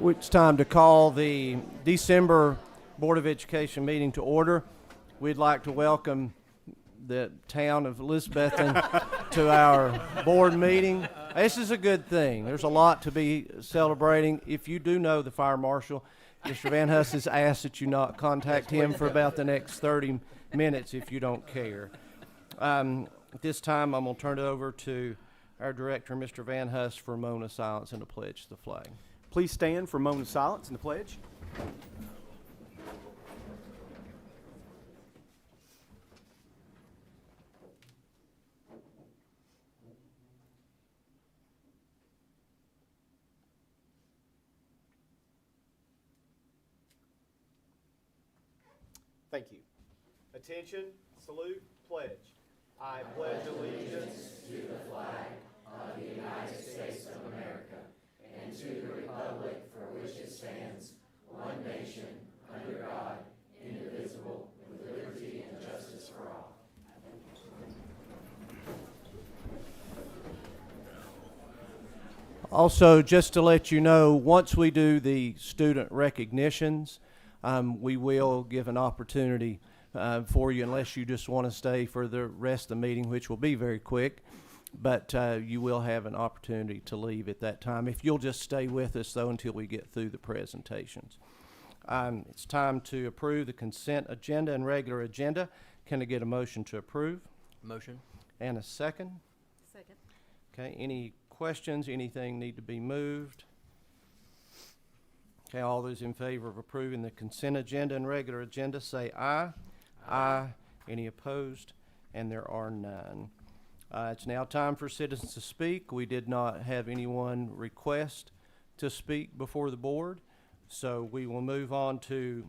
It's time to call the December Board of Education meeting to order. We'd like to welcome the town of Elizabethton to our board meeting. This is a good thing. There's a lot to be celebrating. If you do know the fire marshal, Mr. Van Huss has asked that you not contact him for about the next 30 minutes if you don't care. At this time, I'm going to turn it over to our director, Mr. Van Huss, for a moment of silence and a pledge to the flag. Please stand for a moment of silence and the pledge. Thank you. Attention, salute, pledge. I pledge allegiance to the flag of the United States of America and to the republic for which it stands, one nation, under God, indivisible, with liberty and justice for all. Also, just to let you know, once we do the student recognitions, we will give an opportunity for you, unless you just want to stay for the rest of the meeting, which will be very quick. But you will have an opportunity to leave at that time. If you'll just stay with us, though, until we get through the presentations. It's time to approve the consent agenda and regular agenda. Can I get a motion to approve? Motion. And a second? Second. Okay, any questions? Anything need to be moved? Okay, all those in favor of approving the consent agenda and regular agenda say aye. Aye. Any opposed? And there are none. It's now time for citizens to speak. We did not have anyone request to speak before the board, so we will move on to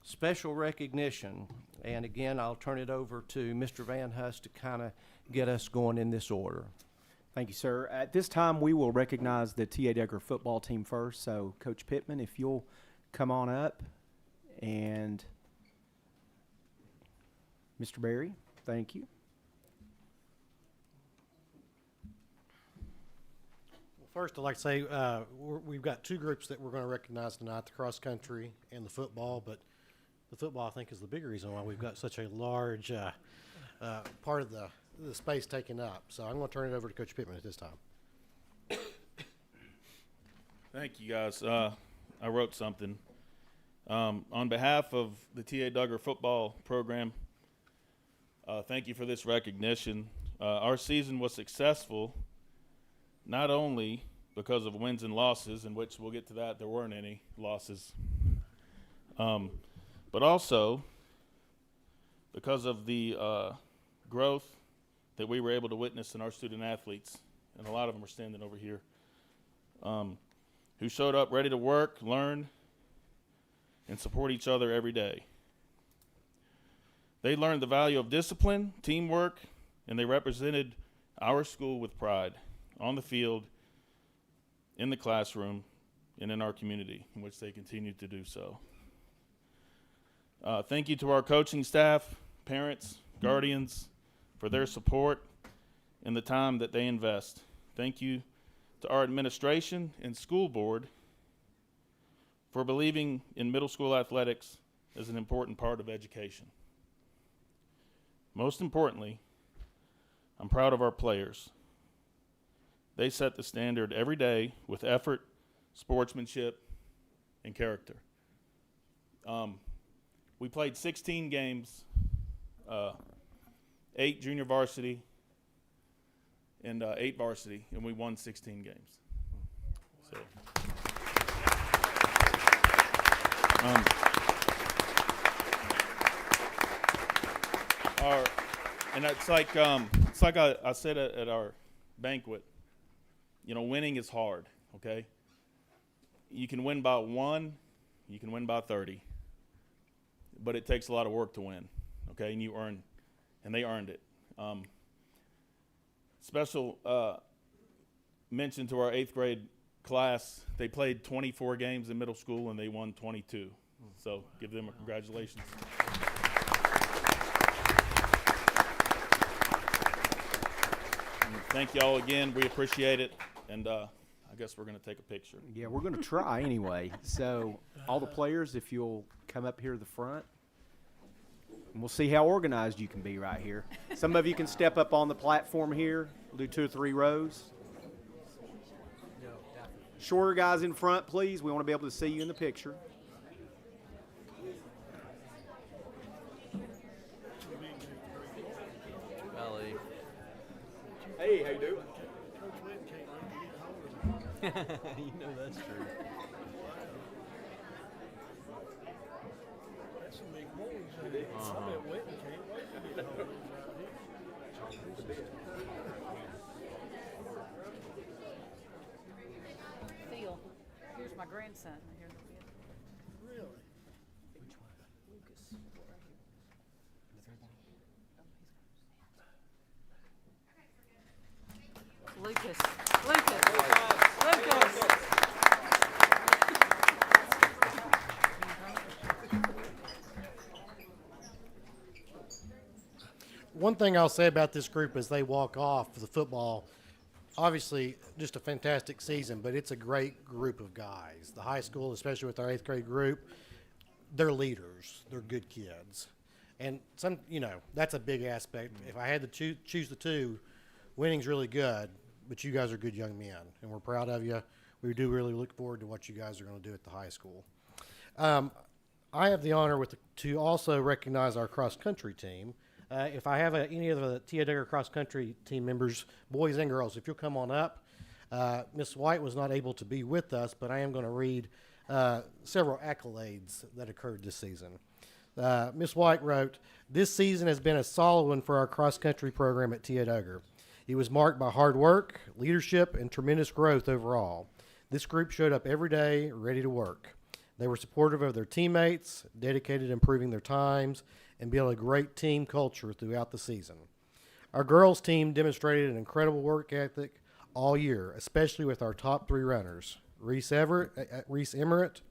special recognition. And again, I'll turn it over to Mr. Van Huss to kind of get us going in this order. Thank you, sir. At this time, we will recognize the T.A. Duggar football team first. So, Coach Pittman, if you'll come on up, and Mr. Berry, thank you. First, I'd like to say we've got two groups that we're going to recognize tonight, the cross country and the football, but the football, I think, is the bigger reason why we've got such a large part of the space taken up. So I'm going to turn it over to Coach Pittman at this time. Thank you, guys. I wrote something. On behalf of the T.A. Duggar football program, thank you for this recognition. Our season was successful not only because of wins and losses, in which we'll get to that, there weren't any losses, but also because of the growth that we were able to witness in our student athletes, and a lot of them are standing over here, who showed up ready to work, learn, and support each other every day. They learned the value of discipline, teamwork, and they represented our school with pride on the field, in the classroom, and in our community, in which they continue to do so. Thank you to our coaching staff, parents, guardians, for their support and the time that they invest. Thank you to our administration and school board for believing in middle school athletics as an important part of education. Most importantly, I'm proud of our players. They set the standard every day with effort, sportsmanship, and character. We played 16 games, 8 junior varsity, and 8 varsity, and we won 16 games. So, and it's like I said at our banquet. You know, winning is hard, okay? You can win by 1, you can win by 30, but it takes a lot of work to win, okay? And they earned it. Special mention to our 8th grade class. They played 24 games in middle school and they won 22. So give them a congratulations. Thank you all again. We appreciate it. And I guess we're going to take a picture. Yeah, we're going to try anyway. So all the players, if you'll come up here to the front, and we'll see how organized you can be right here. Some of you can step up on the platform here. We'll do 2 or 3 rows. Shorter guys in front, please. We want to be able to see you in the picture. Ellie. Hey, how you doing? You know that's true. That's some big boys in there. I bet Whitney can't wait to get all these out here. Phil, here's my grandson. Here in a bit. Really? Lucas. Lucas. One thing I'll say about this group as they walk off the football, obviously just a fantastic season, but it's a great group of guys. The high school, especially with our 8th grade group, they're leaders. They're good kids. And that's a big aspect. If I had to choose the two, winning's really good, but you guys are good young men, and we're proud of you. We do really look forward to what you guys are going to do at the high school. I have the honor to also recognize our cross-country team. If I have any of the T.A. Duggar cross-country team members, boys and girls, if you'll come on up. Miss White was not able to be with us, but I am going to read several accolades that occurred this season. Miss White wrote, "This season has been a solid one for our cross-country program at T.A. Duggar. It was marked by hard work, leadership, and tremendous growth overall. This group showed up every day, ready to work. They were supportive of their teammates, dedicated to improving their times, and built a great team culture throughout the season. Our girls team demonstrated an incredible work ethic all year, especially with our top 3 runners, Reese Emmerich,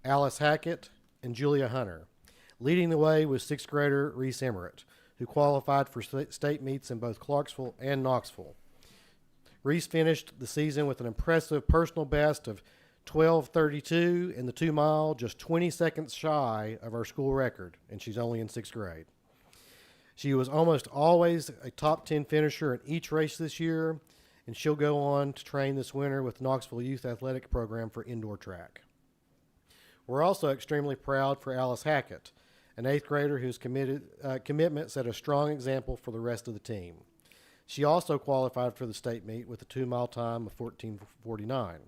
Alice Hackett, and Julia Hunter. Leading the way was 6th grader Reese Emmerich, who qualified for state meets in both Clarksville and Knoxville. Reese finished the season with an impressive personal best of 12:32 in the 2-mile, just 20 seconds shy of our school record, and she's only in 6th grade. She was almost always a top 10 finisher in each race this year, and she'll go on to train this winter with Knoxville Youth Athletic Program for indoor track. We're also extremely proud for Alice Hackett, an 8th grader whose commitment set a strong example for the rest of the team. She also qualified for the state meet with a 2-mile time of 14:49.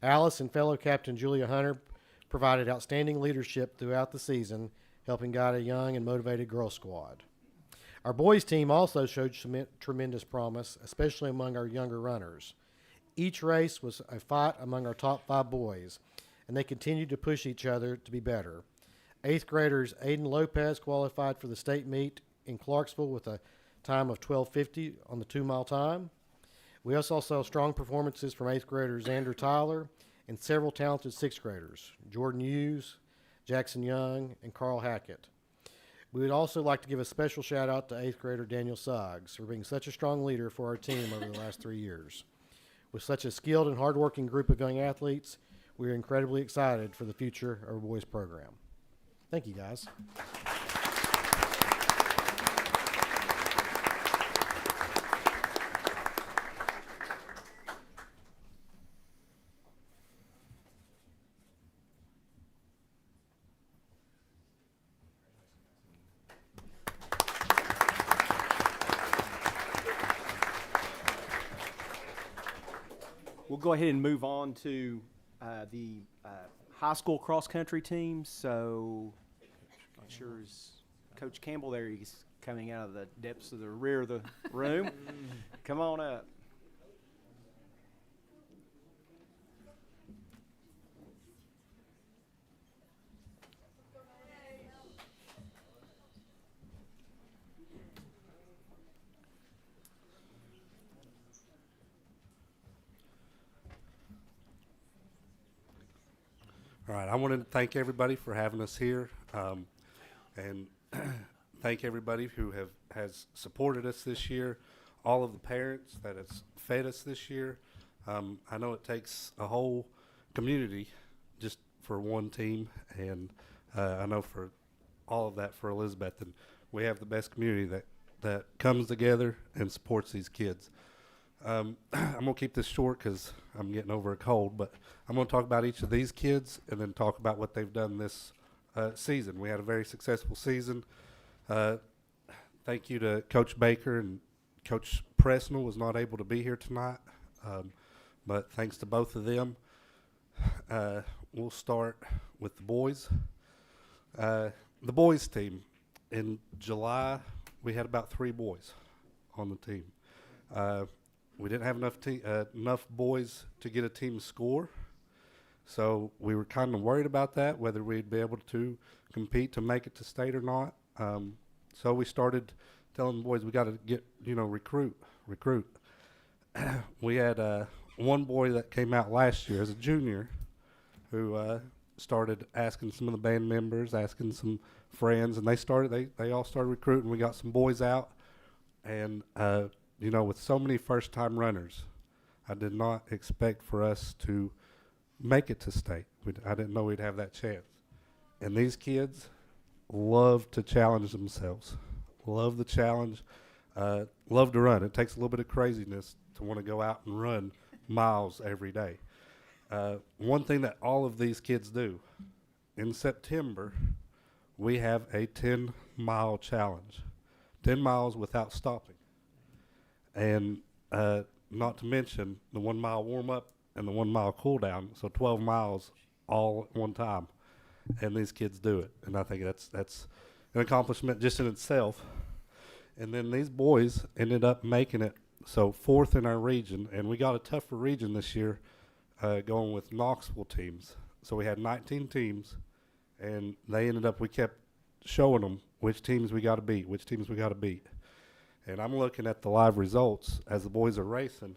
Alice and fellow captain Julia Hunter provided outstanding leadership throughout the season, helping guide a young and motivated girls squad. Our boys team also showed tremendous promise, especially among our younger runners. Each race was a fight among our top 5 boys, and they continued to push each other to be better. 8th graders Aiden Lopez qualified for the state meet in Clarksville with a time of 12:50 on the 2-mile time. We also saw strong performances from 8th grader Xander Tyler and several talented 6th graders, Jordan Hughes, Jackson Young, and Carl Hackett. We would also like to give a special shout out to 8th grader Daniel Suggs for being such a strong leader for our team over the last 3 years. With such a skilled and hardworking group of young athletes, we are incredibly excited for the future of our boys program. Thank you, guys. We'll go ahead and move on to the high school cross-country team. So, not sure is Coach Campbell there. He's coming out of the depths of the rear of the room. Come on up. All right, I wanted to thank everybody for having us here, and thank everybody who has supported us this year, all of the parents that has fed us this year, I know it takes a whole community just for one team, and I know for all of that for Elizabethton, we have the best community that comes together and supports these kids. I'm going to keep this short because I'm getting over a cold, but I'm going to talk about each of these kids and then talk about what they've done this season. We had a very successful season. Thank you to Coach Baker, and Coach Presnell was not able to be here tonight, but thanks to both of them. We'll start with the boys. The boys team, in July, we had about 3 boys on the team. We didn't have enough boys to get a team score, so we were kind of worried about that, whether we'd be able to compete to make it to state or not. So we started telling the boys we got to get, recruit. We had one boy that came out last year as a junior who started asking some of the band members, asking some friends, and they all started recruiting. We got some boys out, and with so many first-time runners, I did not expect for us to make it to state. I didn't know we'd have that chance. And these kids love to challenge themselves, love the challenge, love to run. It takes a little bit of craziness to want to go out and run miles every day. One thing that all of these kids do, in September, we have a 10-mile challenge, 10 miles without stopping. And not to mention the 1-mile warm-up and the 1-mile cool-down, so 12 miles all at one time. And these kids do it, and I think that's an accomplishment just in itself. And then these boys ended up making it so 4th in our region, and we got a tougher region this year going with Knoxville teams. So we had 19 teams, and we kept showing them which teams we got to beat, And I'm looking at the live results as the boys are racing,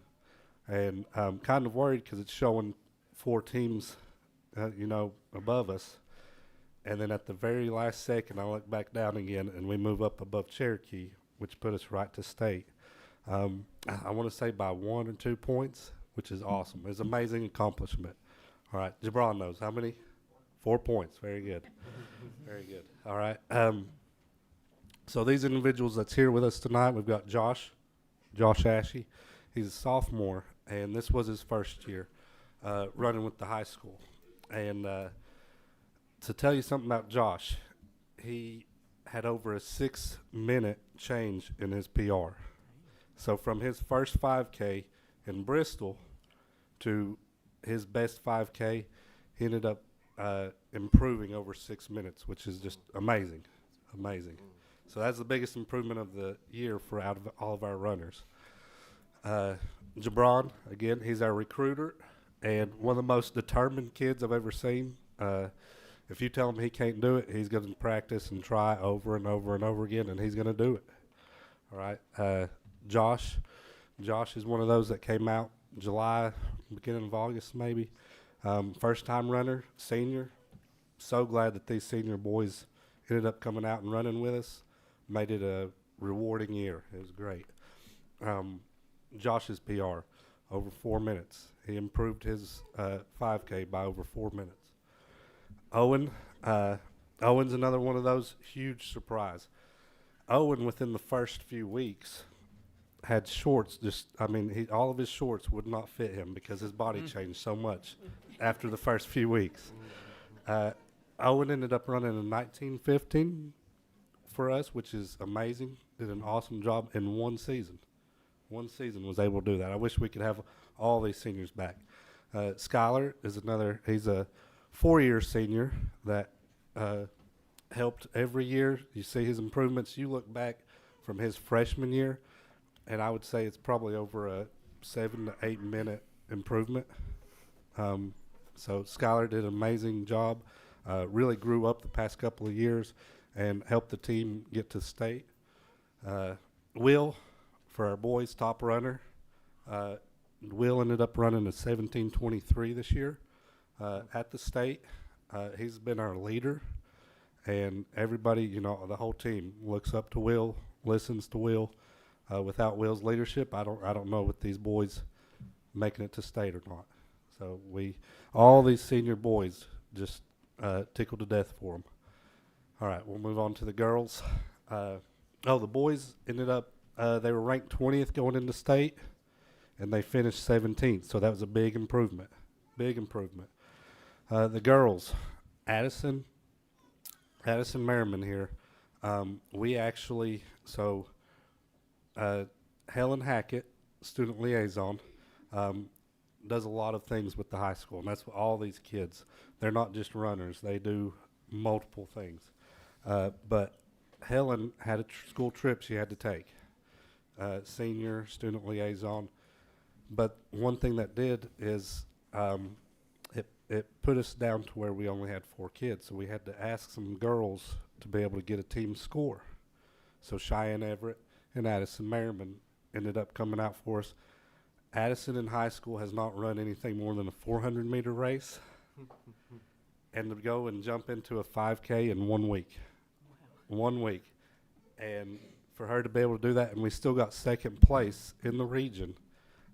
and I'm kind of worried because it's showing 4 teams, above us. And then at the very last second, I look back down again, and we move up above Cherokee, which put us right to state. I want to say by 1 or 2 points, which is awesome. It's an amazing accomplishment. All right, Jabron knows. How many? 4 points. Very good. Very good. All right. So these individuals that's here with us tonight, we've got Josh Ashey. He's a sophomore, and this was his first year running with the high school. And to tell you something about Josh, he had over a 6-minute change in his PR. So from his first 5K in Bristol to his best 5K, he ended up improving over 6 minutes, which is just amazing. So that's the biggest improvement of the year for out of all of our runners. Jabron, again, he's our recruiter and one of the most determined kids I've ever seen. If you tell him he can't do it, he's going to practice and try over and over and over again, and he's going to do it. All right. Josh is one of those that came out July, beginning of August maybe. First-time runner, senior. So glad that these senior boys ended up coming out and running with us. Made it a rewarding year. It was great. Josh's PR, over 4 minutes. He improved his 5K by over 4 minutes. Owen's another one of those huge surprise. Owen, within the first few weeks, had shorts. All of his shorts would not fit him because his body changed so much after the first few weeks. Owen ended up running a 19:15 for us, which is amazing. Did an awesome job in one season. Was able to do that. I wish we could have all these seniors back. Skylar is another. He's a 4-year senior that helped every year. You see his improvements. You look back from his freshman year, and I would say it's probably over a 7 to 8 minute improvement. So Skylar did an amazing job. Really grew up the past couple of years and helped the team get to state. Will, for our boys, top runner. Will ended up running a 17:23 this year at the state. He's been our leader, and everybody, the whole team looks up to Will, listens to Will. Without Will's leadership, I don't know what these boys making it to state or not. So all these senior boys, just tickled to death for them. All right, we'll move on to the girls. The boys ended up, they were ranked 20th going into state, and they finished 17th, so that was a big improvement. Big improvement. The girls, Addison Merriman here. We actually, Helen Hackett, student liaison, does a lot of things with the high school, and that's what all these kids, they're not just runners, they do multiple things. But Helen had a school trip she had to take, senior student liaison. But one thing that did is it put us down to where we only had 4 kids, so we had to ask some girls to be able to get a team score. So Cheyenne Everett and Addison Merriman ended up coming out for us. Addison in high school has not run anything more than a 400-meter race, and to go and jump into a 5K in 1 week. 1 week. And for her to be able to do that, and we still got second place in the region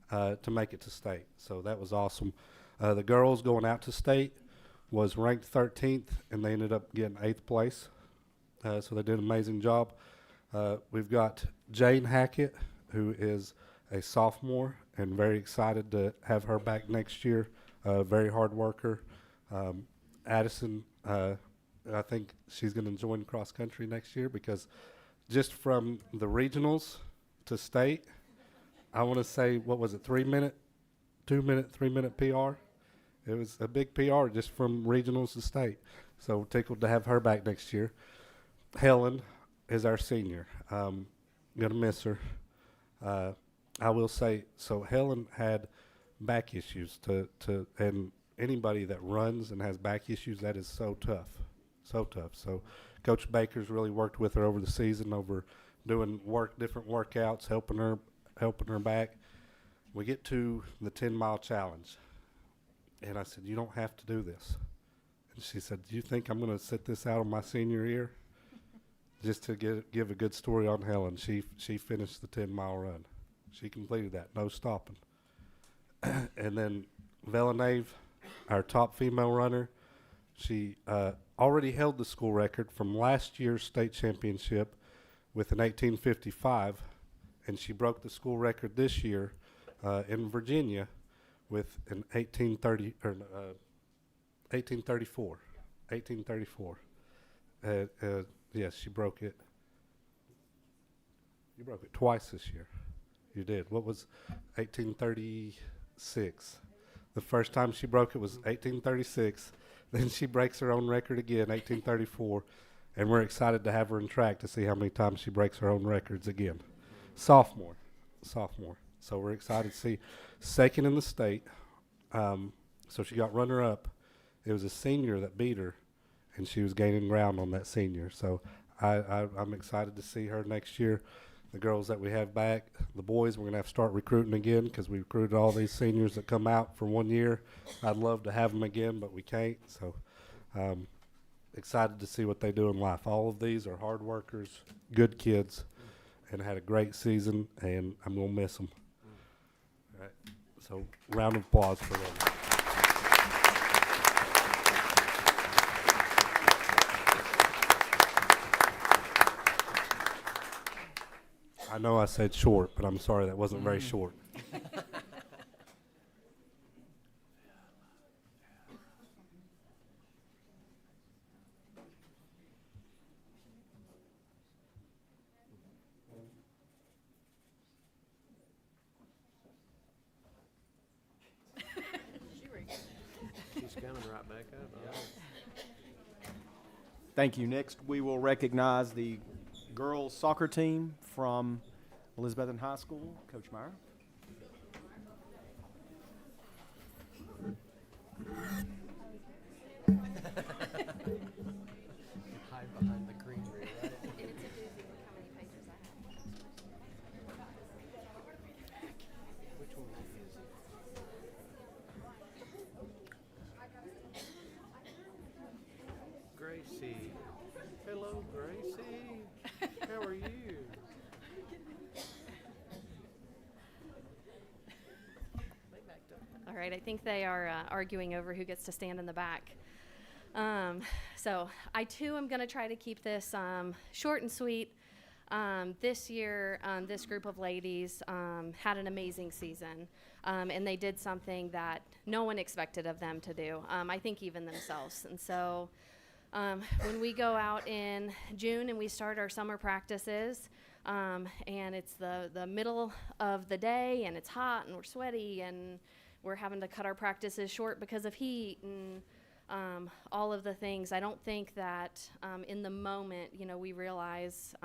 to make it to state. So that was awesome. The girls going out to state was ranked 13th, and they ended up getting 8th place. So they did an amazing job. We've got Jane Hackett, who is a sophomore, and very excited to have her back next year. Very hard worker. Addison, I think she's going to join cross country next year, because just from the regionals to state, I want to say, what was it, 3 minute, 2 minute, 3 minute PR? It was a big PR just from regionals to state. So we're tickled to have her back next year. Helen is our senior. Going to miss her. I will say, so Helen had back issues and anybody that runs and has back issues, that is so tough. So tough. So Coach Baker's really worked with her over the season, over doing different workouts, helping her back. We get to the 10-mile challenge, and I said, "You don't have to do this." And she said, "Do you think I'm going to sit this out on my senior year?" Just to give a good story on Helen, she finished the 10-mile run. She completed that, no stopping. And then Villeneuve, our top female runner, she already held the school record from last year's state championship with an 18:55, and she broke the school record this year in Virginia with an 18:34. 18:34. Yes, she broke it. You broke it twice this year. You did. What was 18:36? The first time she broke it was 18:36. Then she breaks her own record again, 18:34. And we're excited to have her in track to see how many times she breaks her own records again. Sophomore. So we're excited to see second in the state. So she got runner-up. It was a senior that beat her, and she was gaining ground on that senior. So I'm excited to see her next year. The girls that we have back, the boys, we're going to have to start recruiting again, because we recruited all these seniors that come out for 1 year. I'd love to have them again, but we can't. So excited to see what they do in life. All of these are hard workers, good kids, and had a great season, and I'm going to miss them. All right. So round of applause for them. I know I said short, but I'm sorry, that wasn't very short. She's coming right back up. Thank you. Next, we will recognize the girls soccer team from Elizabethton High School. Coach Meyer. Hide behind the greenery, right? Which one is it? Gracie. Hello, Gracie. How are you? All right, I think they are arguing over who gets to stand in the back. So I too am going to try to keep this short and sweet. This year, this group of ladies had an amazing season, and they did something that no one expected of them to do, I think even themselves. And so when we go out in June and we start our summer practices, and it's the middle of the day, and it's hot, and we're sweaty, and we're having to cut our practices short because of heat, and all of the things. I don't think that in the moment, we realize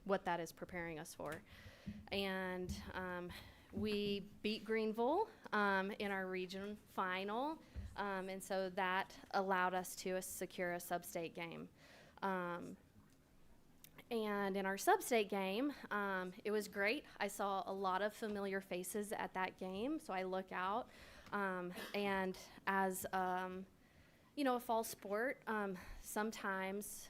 what that is preparing us for. And we beat Greenville in our region final, and so that allowed us to secure a sub-state game. And in our sub-state game, it was great. I saw a lot of familiar faces at that game, so I look out, and as a fall sport, sometimes,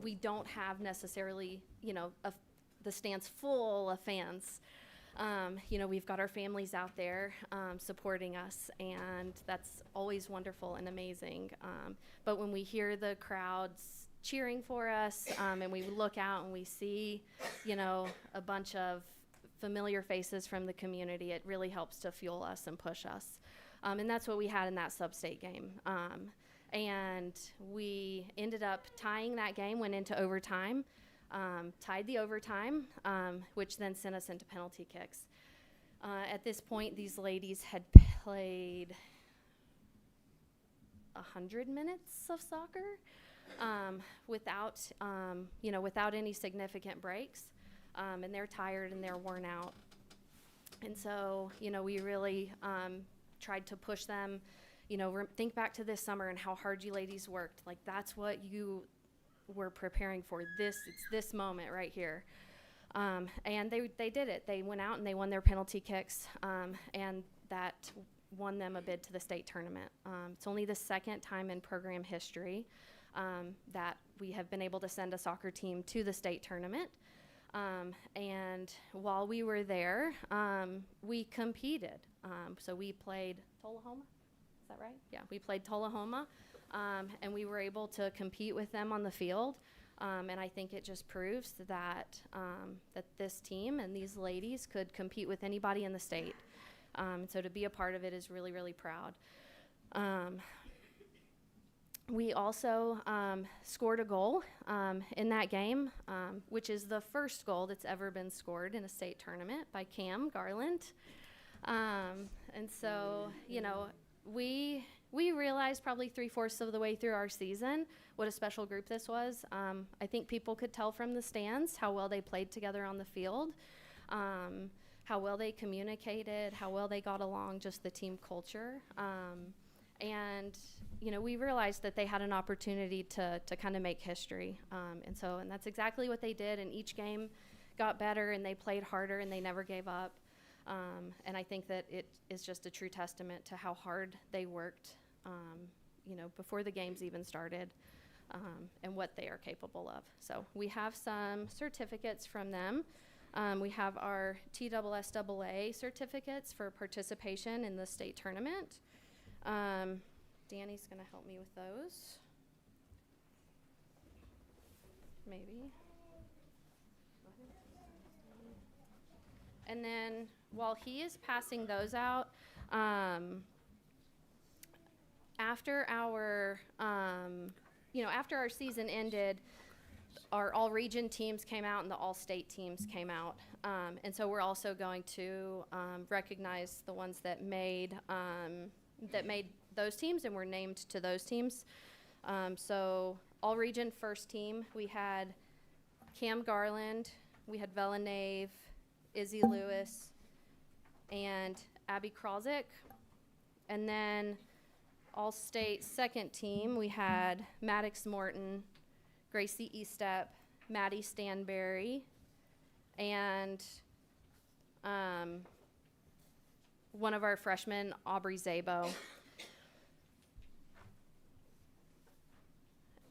we don't have necessarily, the stands full of fans. We've got our families out there supporting us, and that's always wonderful and amazing. But when we hear the crowds cheering for us, and we look out and we see, a bunch of familiar faces from the community, it really helps to fuel us and push us. And that's what we had in that sub-state game. And we ended up tying that game, went into overtime, tied the overtime, which then sent us into penalty kicks. At this point, these ladies had played 100 minutes of soccer without any significant breaks. And they're tired and they're worn out. And so, we really tried to push them, think back to this summer and how hard you ladies worked. Like, that's what you were preparing for. It's this moment right here. And they did it. They went out and they won their penalty kicks, and that won them a bid to the state tournament. It's only the second time in program history that we have been able to send a soccer team to the state tournament. And while we were there, we competed. So we played Tullahoma, is that right? Yeah, we played Tullahoma, and we were able to compete with them on the field. And I think it just proves that that this team and these ladies could compete with anybody in the state. So to be a part of it is really, really proud. We also scored a goal in that game, which is the first goal that's ever been scored in a state tournament by Cam Garland. And so, we realized probably 3/4 of the way through our season what a special group this was. I think people could tell from the stands how well they played together on the field, how well they communicated, how well they got along, just the team culture. And we realized that they had an opportunity to kind of make history. And that's exactly what they did. And each game got better, and they played harder, and they never gave up. And I think that it is just a true testament to how hard they worked, before the games even started, and what they are capable of. So we have some certificates from them. We have our TSSAA certificates for participation in the state tournament. Danny's going to help me with those. Maybe. And then while he is passing those out, after our season ended, our all-region teams came out and the all-state teams came out. And so we're also going to recognize the ones that made those teams and were named to those teams. So all-region first team, we had Cam Garland, we had Villeneuve, Izzy Lewis, and Abby Kralzik. And then all-state second team, we had Maddox Morton, Gracie Estep, Maddie Stanberry, and one of our freshmen, Aubrey Zabo.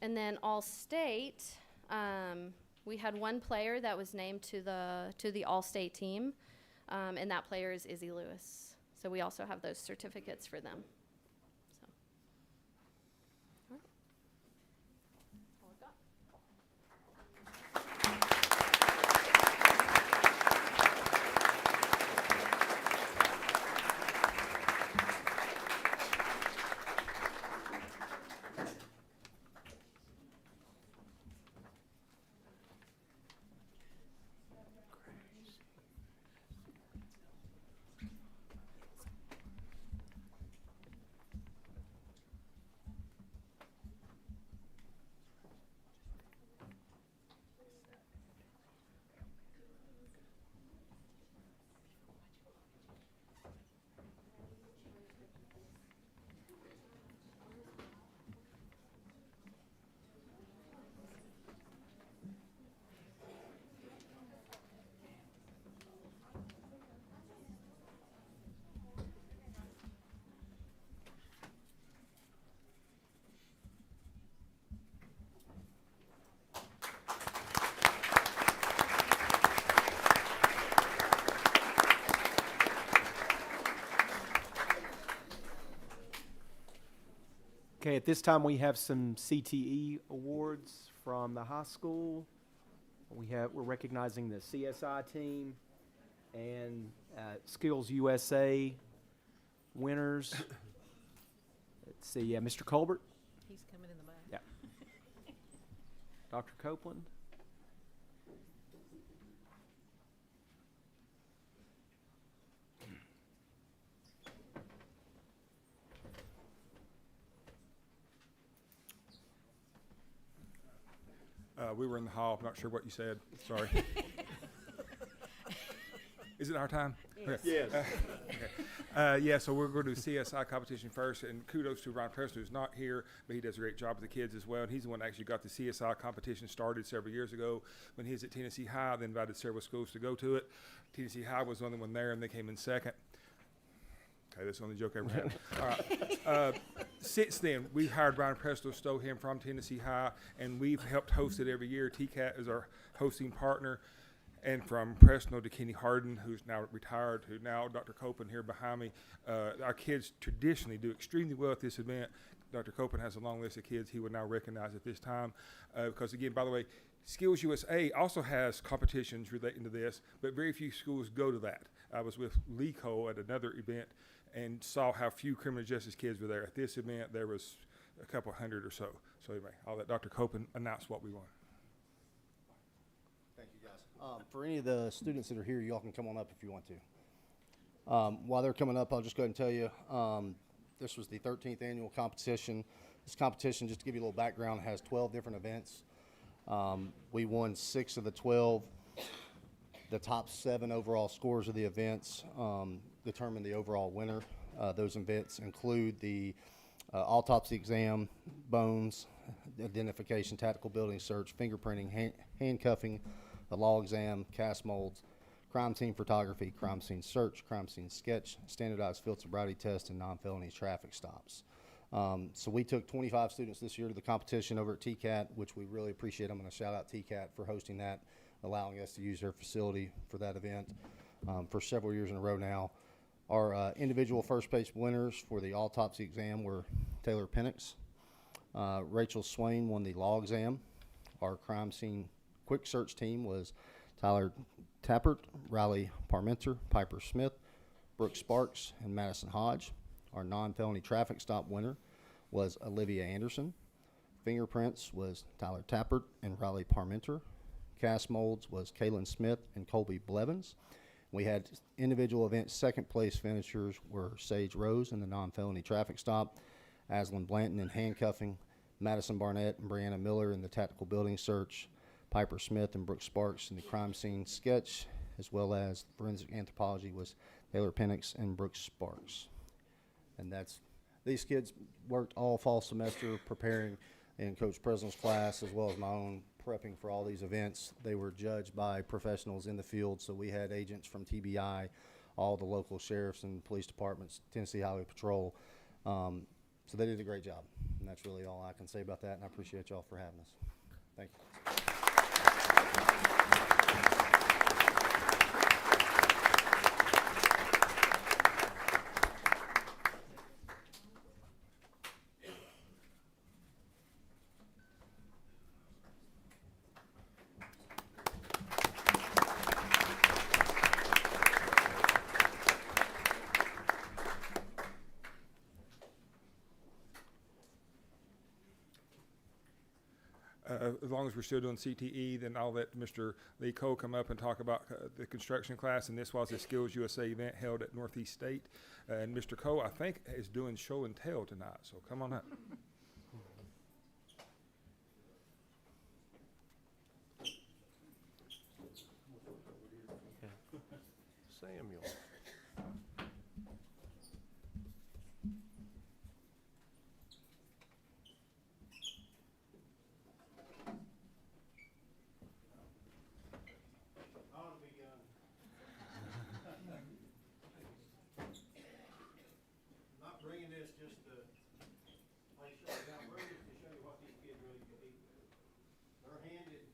And then all-state, we had one player that was named to the all-state team, and that player is Izzy Lewis. So we also have those certificates for them. So. All right. All I've got. Okay, at this time we have some CTE awards from the high school. We're recognizing the CSI team and Skills USA winners. Let's see, Mr. Colbert. He's coming in the back. Yeah. Dr. Copeland. We were in the hall. I'm not sure what you said. Sorry. Is it our time? Yes. Okay. Yeah, so we're going to do CSI competition first, and kudos to Ron Preston, who's not here, but he does a great job with the kids as well. And he's the one that actually got the CSI competition started several years ago when he was at Tennessee High. They invited several schools to go to it. Tennessee High was the only one there, and they came in second. Okay, that's the only joke I ever had. All right. Since then, we've hired Brian Presto, stole him from Tennessee High, and we've helped host it every year. TCAT is our hosting partner. And from Presto to Kenny Harden, who's now retired, to now Dr. Copeland here behind me. Our kids traditionally do extremely well at this event. Dr. Copeland has a long list of kids he would now recognize at this time. Because, again, by the way, Skills USA also has competitions relating to this, but very few schools go to that. I was with Lee Cole at another event and saw how few criminal justice kids were there. At this event, there was a couple hundred or so. So anyway, I'll let Dr. Copeland announce what we won. Thank you, guys. For any of the students that are here, y'all can come on up if you want to. While they're coming up, I'll just go ahead and tell you, this was the 13th annual competition. This competition, just to give you a little background, has 12 different events. We won 6 of the 12. The top 7 overall scores of the events determine the overall winner. Those events include the autopsy exam, bones, identification, tactical building search, fingerprinting, handcuffing, the law exam, cast molds, crime scene photography, crime scene search, crime scene sketch, standardized field sobriety test, and non-felony traffic stops. So we took 25 students this year to the competition over at TCAT, which we really appreciate. I'm going to shout out TCAT for hosting that, allowing us to use their facility for that event for several years in a row now. Our individual first place winners for the autopsy exam were Taylor Penix. Rachel Swain won the law exam. Our crime scene quick search team was Tyler Tappert, Riley Parmenter, Piper Smith, Brooke Sparks, and Madison Hodge. Our non-felony traffic stop winner was Olivia Anderson. Fingerprints was Tyler Tappert and Riley Parmenter. Cast molds was Kaylin Smith and Colby Blevins. We had individual event second place finishers were Sage Rose in the non-felony traffic stop, Aslan Blanton in handcuffing, Madison Barnett and Brianna Miller in the tactical building search, Piper Smith and Brooke Sparks in the crime scene sketch, as well as forensic anthropology was Taylor Penix and Brooke Sparks. And these kids worked all fall semester preparing in Coach Preston's class as well as my own prepping for all these events. They were judged by professionals in the field, so we had agents from TBI, all the local sheriffs and police departments, Tennessee Highway Patrol. So they did a great job, and that's really all I can say about that, and I appreciate y'all for having us. Thank you. as long as we're still doing CTE, then I'll let Mr. Lee Cole come up and talk about the construction class. And this was a Skills USA event held at Northeast State. And Mr. Cole, I think, is doing show and tell tonight. So come on up. Samuel. Not bringing this just to make sure, I'm bringing this to show you what these kids really compete with. They're handed,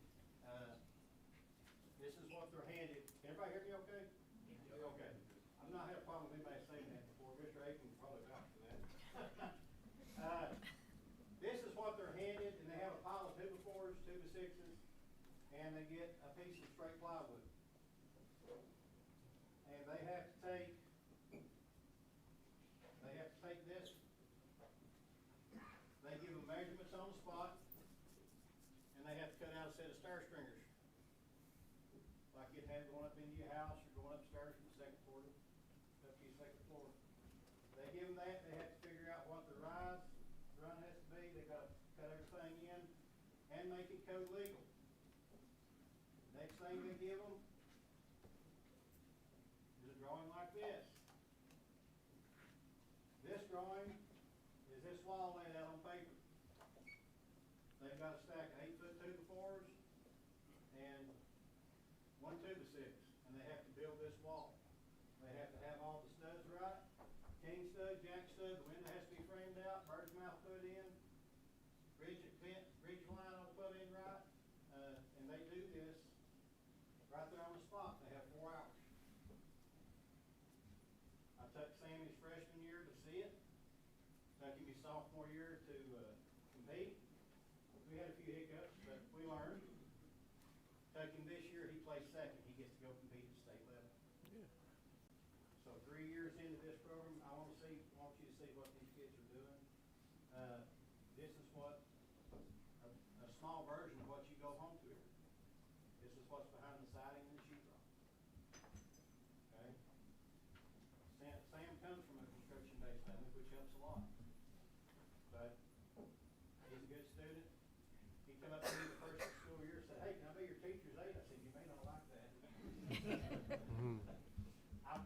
this is what they're handed. Everybody hear me okay? Okay. I've not had a problem with anybody saying that before. Mr. Aiken probably vouch for that. This is what they're handed, and they have a pile of 2x4s, 2x6s, and they get a piece of straight plywood. And they have to take this. They give them measurements on the spot, and they have to cut out a set of star stringers. Like you'd have going up into your house or going upstairs from the second floor up to your second floor. They give them that. They have to figure out what the run has to be. They got to cut everything in and make it code legal. Next thing they give them is a drawing like this. This drawing is this wall laid out on paper. They've got a stack of 8-foot 2x4s and 1 2x6, and they have to build this wall. They have to have all the studs right, king stud, jack stud, the window has to be framed out, bird's mouth put in, ridge line all put in right, and they do this right there on the spot. They have 4 hours. I took Sammy's freshman year to see it. Took him his sophomore year to compete. We had a few hiccups, but we learned. Took him this year, he placed second. He gets to go compete at state level. Yeah. So 3 years into this program, I want you to see what these kids are doing. This is what a small version of what you go home to. This is what's behind the siding and the sheetrock. Okay. Sam comes from a construction-based family, which helps a lot. But he's a good student. He come up to me the first school year and said, "Hey, can I be your teacher's aide?" I said, "You may not like that."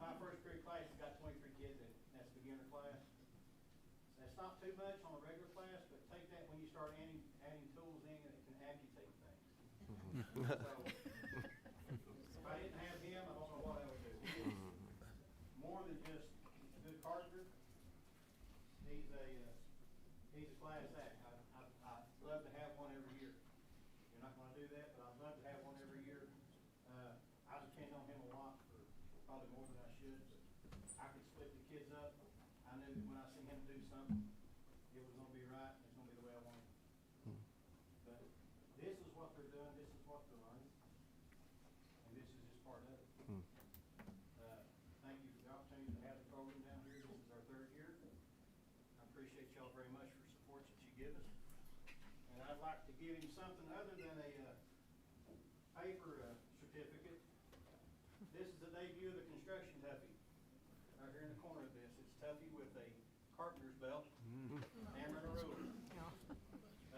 My first grade class has got 23 kids in it. That's beginner class. That's not too much on a regular class, but take that when you start adding tools in, it can amputate things. So, if I didn't have him, I don't know what I would do. He is more than just a good carpenter. He's a class act. I'd love to have one every year. You're not going to do that, but I'd love to have one every year. I depend on him a lot for probably more than I should, but I could split the kids up. I knew that when I see him do something, it was going to be right, and it's going to be the way I want it. But this is what they're doing, this is what they're learning, and this is just part of it. Thank you for the opportunity to have the program down here. This is our 3rd year. I appreciate y'all very much for support that you give us. And I'd like to give him something other than a paper certificate. This is the debut of the construction Tuffy. Right here in the corner of this. It's Tuffy with a carpenter's belt, hammer and a ruler.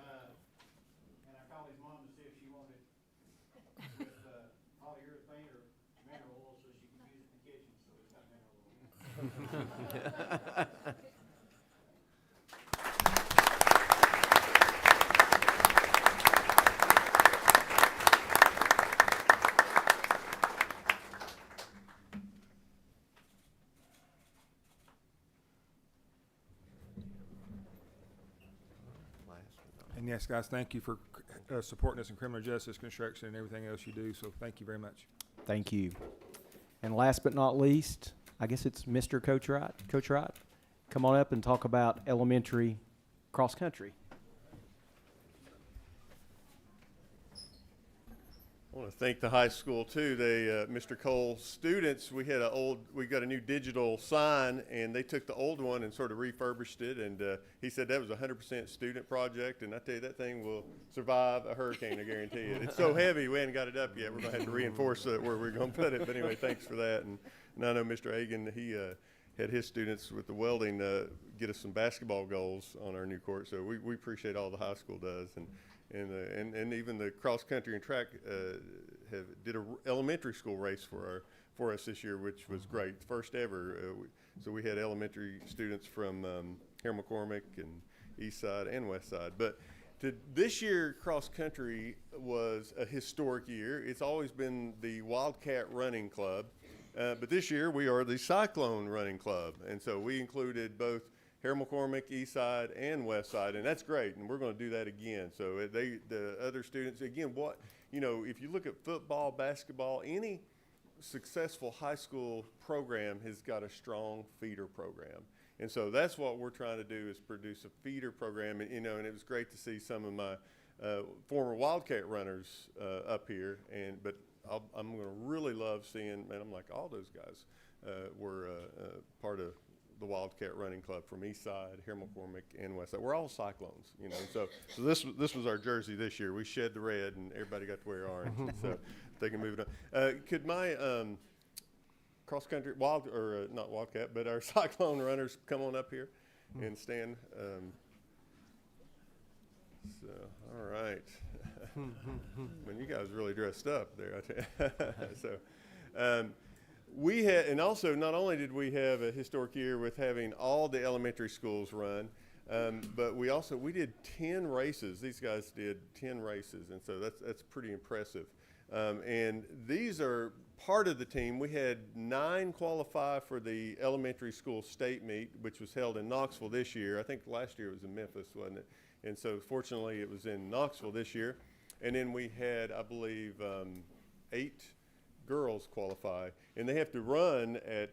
And I called his mom to see if she wanted with polyurethane or mineral oil so she could use it in the kitchen. So it's got mineral oil. And yes, guys, thank you for supporting us in criminal justice, construction, and everything else you do. So thank you very much. Thank you. And last but not least, I guess it's Mr. Coach Wright. Coach Wright, come on up and talk about elementary cross country. I want to thank the high school too. They, Mr. Cole, students, we got a new digital sign, and they took the old one and sort of refurbished it. And he said that was a 100% student project. And I tell you, that thing will survive a hurricane, I guarantee it. It's so heavy, we haven't got it up yet. We're going to have to reinforce where we're going to put it. But anyway, thanks for that. And I know Mr. Agan, he had his students with the welding get us some basketball goals on our new court. So we appreciate all the high school does. And even the cross country and track did a elementary school race for us this year, which was great, first ever. So we had elementary students from Harold McCormick and East Side and West Side. But this year, cross country was a historic year. It's always been the Wildcat Running Club, but this year we are the Cyclone Running Club, and so we included both Harold McCormick, East Side, and West Side, and that's great, and we're going to do that again. So the other students, again, if you look at football, basketball, any successful high school program has got a strong feeder program. And so that's what we're trying to do, is produce a feeder program, and it was great to see some of my former Wildcat runners up here, but I'm going to really love seeing, man, I'm like, all those guys were part of the Wildcat Running Club from East Side, Harold McCormick, and West Side. We're all Cyclones, So this was our jersey this year. We shed the red, and everybody got to wear orange. So they can move it on. Could my cross country not Wildcat, but our Cyclone runners come on up here and stand? So all right. Man, you guys really dressed up there. I tell you. So. We had, and also not only did we have a historic year with having all the elementary schools run, but we did 10 races. These guys did 10 races, and so that's pretty impressive. And these are part of the team. We had 9 qualify for the elementary school state meet, which was held in Knoxville this year. I think last year it was in Memphis, wasn't it? And so fortunately it was in Knoxville this year. And then we had, I believe, 8 girls qualify, and they have to run at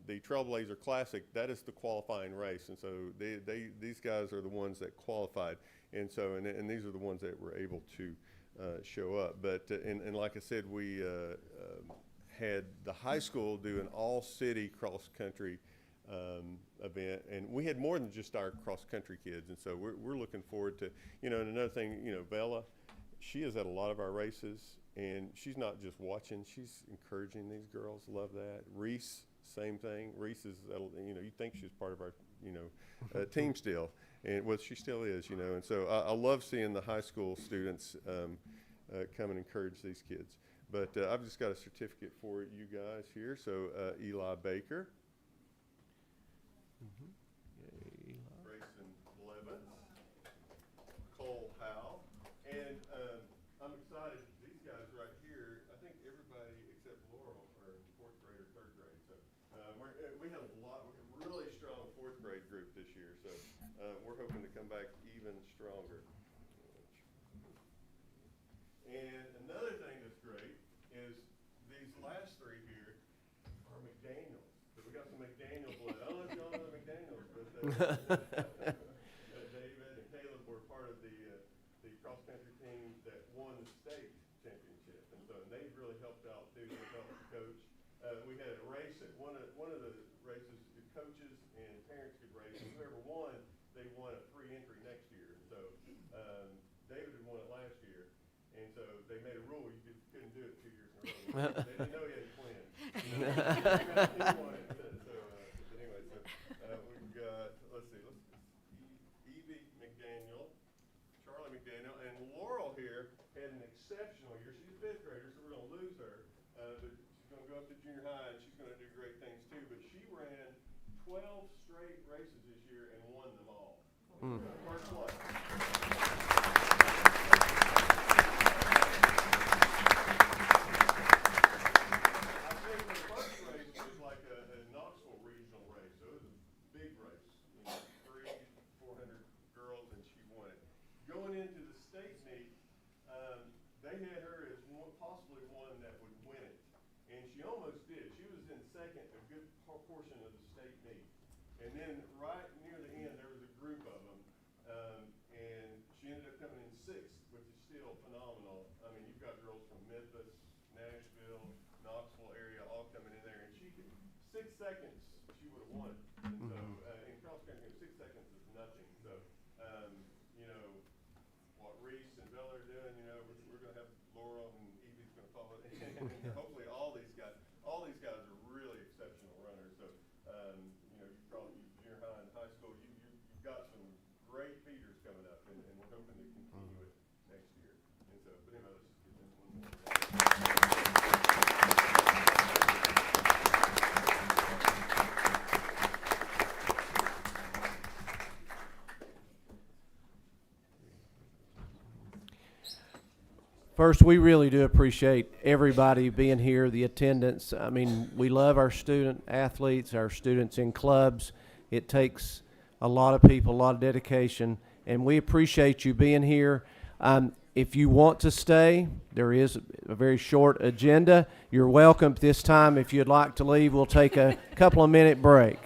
the Trailblazer Classic. That is the qualifying race, and so these guys are the ones that qualified, and so and these are the ones that were able to show up. But and like I said, we had the high school do an all-city cross-country event, and we had more than just our cross-country kids, and so we're looking forward to, and another thing, Bella, she is at a lot of our races. And she's not just watching, she's encouraging these girls. Love that. Reese, same thing. Reese is, you think she's part of our, team still. And she still is, And so I love seeing the high school students come and encourage these kids. But I've just got a certificate for you guys here. So Eli Baker. Grayson Blevins. Cole Howe. And I'm excited. Right here, I think everybody except Laurel are in 4th grade or 3rd grade. So we have a really strong 4th grade group this year. So we're hoping to come back even stronger. And another thing that's great is these last 3 here are McDaniels. So we got some McDaniel blood. I don't know if y'all know the McDaniels, but David and Caleb were part of the cross-country team that won the state championship, and so they've really helped out too. They've helped the coach. We had a race at one of the races. The coaches and parents could race, and whoever won, they won a free entry next year. And so David had won it last year, and so they made a rule you couldn't do it 2 years in a row. They didn't know he had to win. He won it. We've got Evie McDaniel, Charlie McDaniel, and Laurel here had an exceptional year. She's a 5th grader, so we're going to lose her. But she's going to go up to junior high, and she's going to do great things too. But she ran 12 straight races this year and won them all. First place. I think the first race was like a Knoxville regional race, so it was a big race. 300-400 girls, and she won it. Going into the state meet, they had her as possibly one that would win it, and she almost did. She was in 2nd a good portion of the state meet, and then right near the end there was a group of them, and she ended up coming in 6th, which is still phenomenal. I mean, you've got girls from Memphis, seconds, she would have won. And so in cross country, 6 seconds is nothing. So, you know, what Reese and Bella are doing, you know, we're going to have Laura and Evie's going to follow it. And hopefully all these guys are really exceptional runners. So, you know, you probably junior high and high school, you've got some great feeders coming up, and we're hoping to continue it next year. And so, but anyway, let's just get them one more. First, we really do appreciate everybody being here, the attendance. I mean, we love our student athletes, our students in clubs. It takes a lot of people, a lot of dedication, and we appreciate you being here. If you want to stay, there is a very short agenda. You're welcome this time. If you'd like to leave, we'll take a couple of minute break.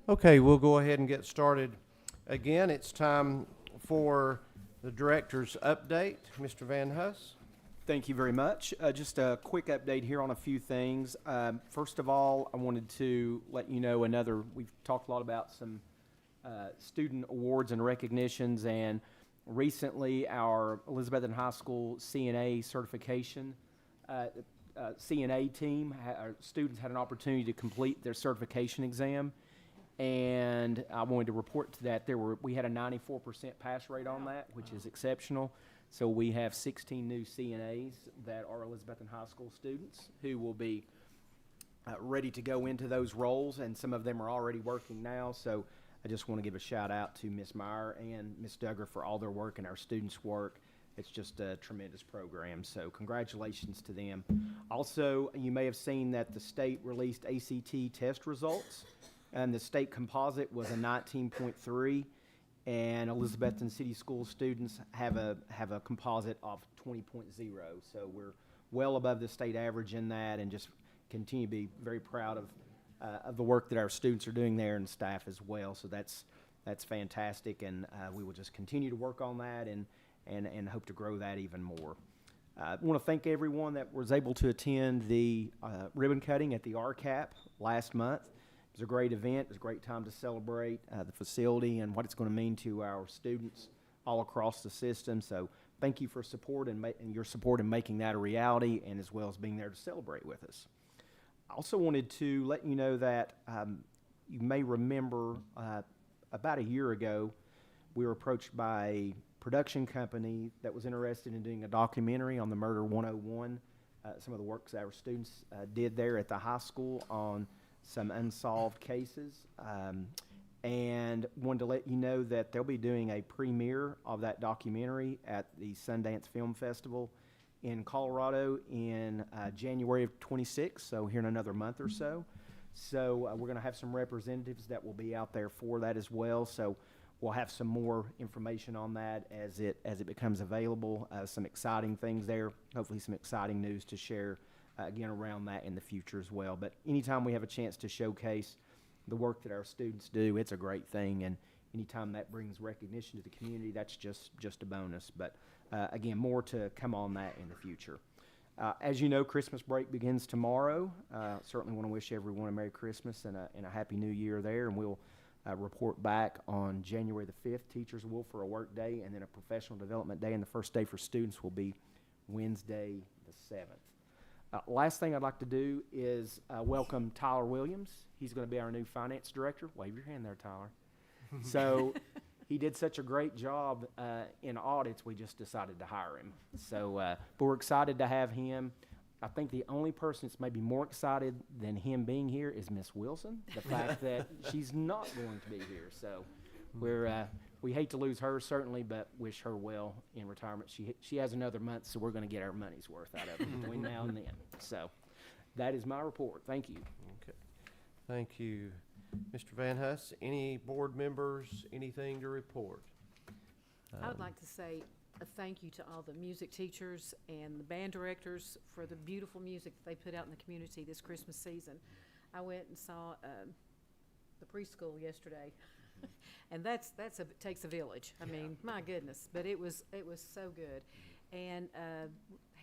Okay, we'll go ahead and get started. Again, it's time for the director's update. Mr. Van Huss. Thank you very much. Just a quick update here on a few things. First of all, I wanted to let you know we've talked a lot about some student awards and recognitions, and recently our Elizabethton High School CNA certification, CNA team, our students had an opportunity to complete their certification exam. And I wanted to report to that we had a 94% pass rate on that, which is exceptional. So we have 16 new CNAs that are Elizabethton High School students who will be ready to go into those roles, and some of them are already working now. So I just want to give a shout out to Ms. Meyer and Ms. Duggar for all their work and our students' work. It's just a tremendous program, so congratulations to them. Also, you may have seen that the state released ACT test results. And the state composite was a 19.3, and Elizabethton City School students have a composite of 20.0. So we're well above the state average in that, and just continue to be very proud of the work that our students are doing there and staff as well. So that's that's fantastic, and we will just continue to work on that and hope to grow that even more. I want to thank everyone that was able to attend the ribbon cutting at the RCAP last month. It was a great event. It was a great time to celebrate the facility and what it's going to mean to our students all across the system. So thank you for support and your support in making that a reality, and as well as being there to celebrate with us. I also wanted to let you know that you may remember about a year ago, we were approached by a production company that was interested in doing a documentary on the Murder 101, some of the works that our students did there at the high school on some unsolved cases. And wanted to let you know that they'll be doing a premiere of that documentary at the Sundance Film Festival in Colorado in January of 26, so here in another month or so. So we're going to have some representatives that will be out there for that as well. So we'll have some more information on that as it becomes available. Some exciting things there. Hopefully some exciting news to share again around that in the future as well. But anytime we have a chance to showcase the work that our students do, it's a great thing, and anytime that brings recognition to the community, that's just a bonus. But again, more to come on that in the future. As you know, Christmas break begins tomorrow. Certainly want to wish everyone a Merry Christmas and a Happy New Year there, and we'll report back on January the 5th. Teachers will for a work day, and then a professional development day, and the first day for students will be Wednesday the 7th. Last thing I'd like to do is welcome Tyler Williams. He's going to be our new finance director. Wave your hand there, Tyler. So he did such a great job in audits, we just decided to hire him. So, but we're excited to have him. I think the only person that's maybe more excited than him being here is Miss Wilson, the fact that she's not going to be here. So we hate to lose her, certainly, but wish her well in retirement. She has another month, so we're going to get our money's worth out of it between now and then. So that is my report. Thank you. Okay. Thank you, Mr. Van Huss. Any board members, anything to report? I would like to say a thank you to all the music teachers and the band directors for the beautiful music that they put out in the community this Christmas season. I went and saw the preschool yesterday. And takes a village. I mean, my goodness, but it was so good. And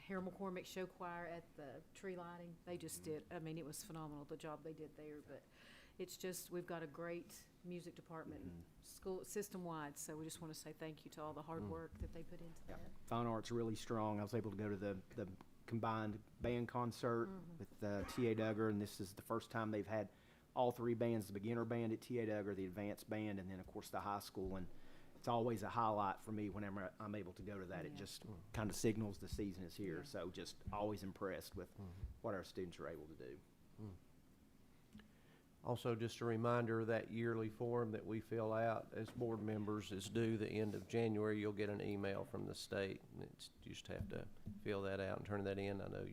Harold McCormick Show Choir at the tree lighting, they just did. I mean, it was phenomenal the job they did there. But it's just we've got a great music department, school system wide. So we just want to say thank you to all the hard work that they put into that. Fine Arts really strong. I was able to go to the combined band concert with T.A. Duggar, and this is the first time they've had all three bands, the beginner band at T.A. Duggar, the advanced band, and then, of course, the high school. And it's always a highlight for me whenever I'm able to go to that. Yeah. It just kind of signals the season is here. Yeah. So just always impressed with what our students are able to do. Also, just a reminder, that yearly form that we fill out as board members is due the end of January. You'll get an email from the state. And you just have to fill that out and turn that in. I know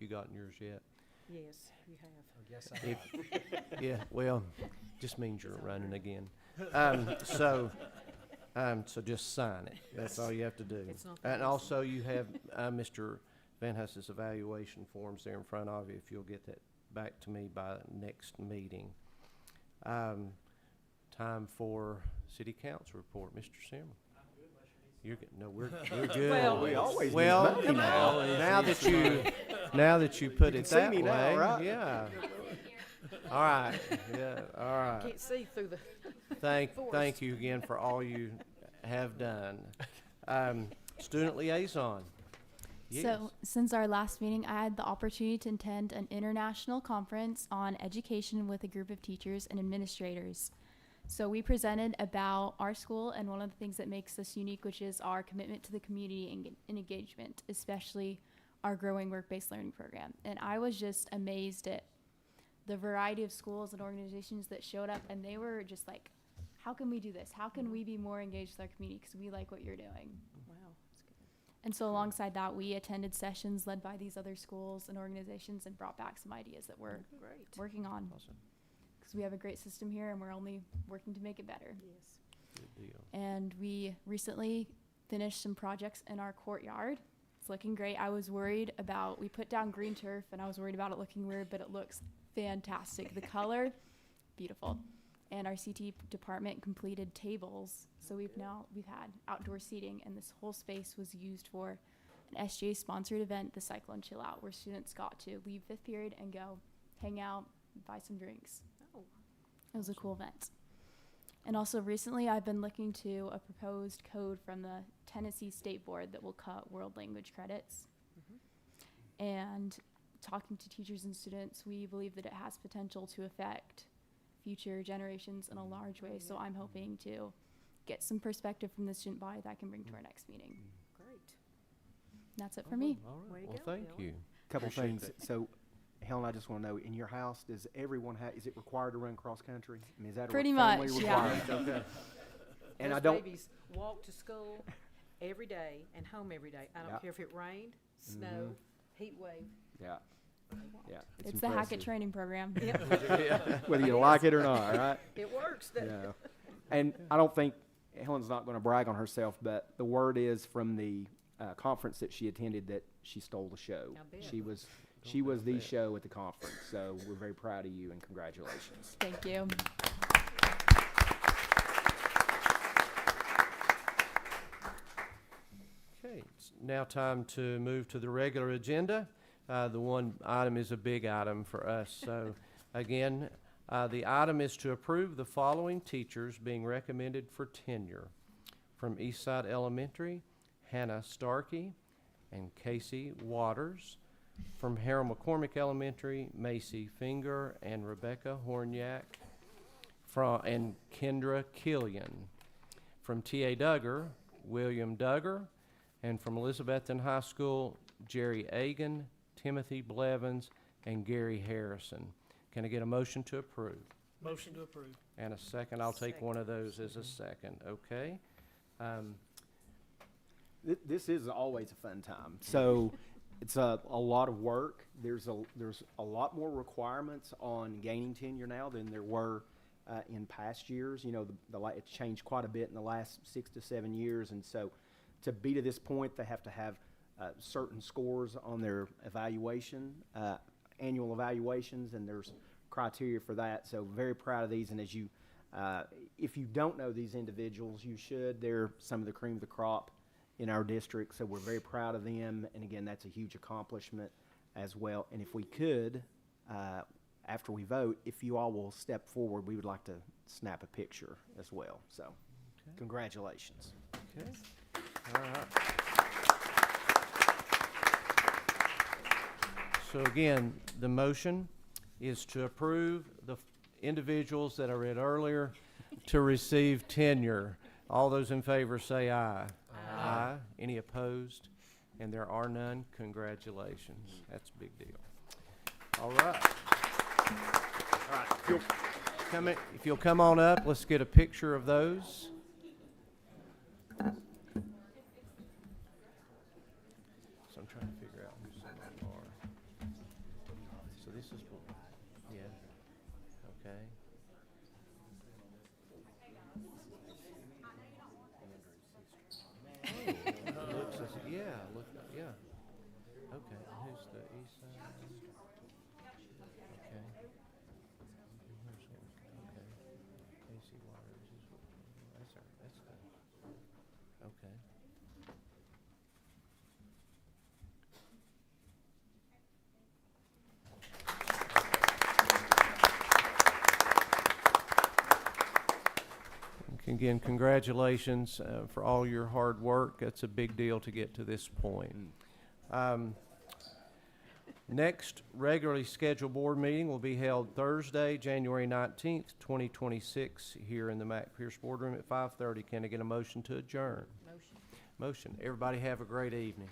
you gotten yours yet. Yes, you have. Yes, I have. Yeah, well, just means you're running again. So just sign it. That's all you have to do. It's not And also, you have Mr. Van Huss's evaluation forms there in front of you. If you'll get that back to me by next meeting. Time for City Council report. Mr. Simmer. You're good. No, we're good. Well, we always well, need money now. now that you put it see that me way, now, right? yeah. All right, yeah, all right. Can't see through the Thank you again for all you have done. Student liaison. Yes. So, since our last meeting, I had the opportunity to attend an international conference on education with a group of teachers and administrators. So we presented about our school and one of the things that makes us unique, which is our commitment to the community and engagement, especially our growing work-based learning program. And I was just amazed at the variety of schools and organizations that showed up, and they were just like, how can we do this? How can we be more engaged with our community? Because we like what you're doing. Wow, that's good. And so alongside that, we attended sessions led by these other schools and organizations and brought back some ideas that we're working on. Awesome. Because we have a great system here, and we're only working to make it better. Yes. Good deal. And we recently finished some projects in our courtyard. It's looking great. I was worried about, we put down green turf, and I was worried about it looking weird, but it looks fantastic. The color, beautiful. And our CT department completed tables. So we've had outdoor seating, and this whole space was used for an SGA sponsored event, the Cyclone Chill Out, where students got to leave fifth period and go hang out, buy some drinks. Oh. It was a cool event. And also recently I've been looking to a proposed code from the Tennessee State Board that will cut world language credits. And talking to teachers and students, we believe that it has potential to affect future generations in a large way. So I'm hoping to get some perspective from the student body that I can bring to our next meeting. Great. That's it for me. All right. Way to Well, go, thank Helen. you. Couple Appreciate things. So, Helen, I just want to know, in your house, does everyone is it required to run cross country? I mean, is that Pretty a family much, yeah. requirement? Okay. And Those I don't. babies walk to school every day and home every day. I don't Yep. care if it rained, snow, heat wave. Yeah. Yeah. It's the Hackett impressive. training program. Whether you like it or not, right? It works. doesn't Yeah. it? And I don't think Helen's not going to brag on herself, but the word is from the conference that she attended that she stole the show. I bet. She was the show at the conference. So we're very proud of you and congratulations. Thank you. Okay, it's now time to move to the regular agenda. The one item is a big item for us. So again, the item is to approve the following teachers being recommended for tenure. From Eastside Elementary, Hannah Starkey and Casey Waters. From Harold McCormick Elementary, Macy Finger and Rebecca Horniak. And Kendra Killian. From T.A. Duggar, William Duggar. And from Elizabethton High School, Jerry Agan, Timothy Blevins, and Gary Harrison. Can I get a motion to approve? Motion to approve. And a second, I'll take one of those as a second, okay? This is always a fun time. So it's a lot of work. There's a lot more requirements on gaining tenure now than there were in past years. You know, it's changed quite a bit in the last 6 to 7 years, and so to be to this point, they have to have certain scores on their evaluation, annual evaluations, and there's criteria for that. So very proud of these. And as you, if you don't know these individuals, you should. They're some of the cream of the crop in our district. So we're very proud of them. And again, that's a huge accomplishment as well. And if we could, after we vote, if you all will step forward, we would like to snap a picture as well. So congratulations. Okay. All right. So again, the motion is to approve the individuals that I read earlier to receive tenure. All those in favor say aye. Aye. Any opposed? And there are none. Congratulations. That's a big deal. All right. All right. If you'll come on up, let's get a picture of those. So I'm trying to figure out who some of them are. So this is, yeah, okay. Oh, looks as, yeah, look, yeah. Okay, who's the east side? Okay. Where's one? Okay. Casey Waters is, that's good. Okay. Again, congratulations for all your hard work. That's a big deal to get to this point. Next regularly scheduled board meeting will be held Thursday, January 19th, 2026, here in the Mac Pierce Boardroom at 5:30. Can I get a motion to adjourn? Motion. Motion. Everybody have a great evening.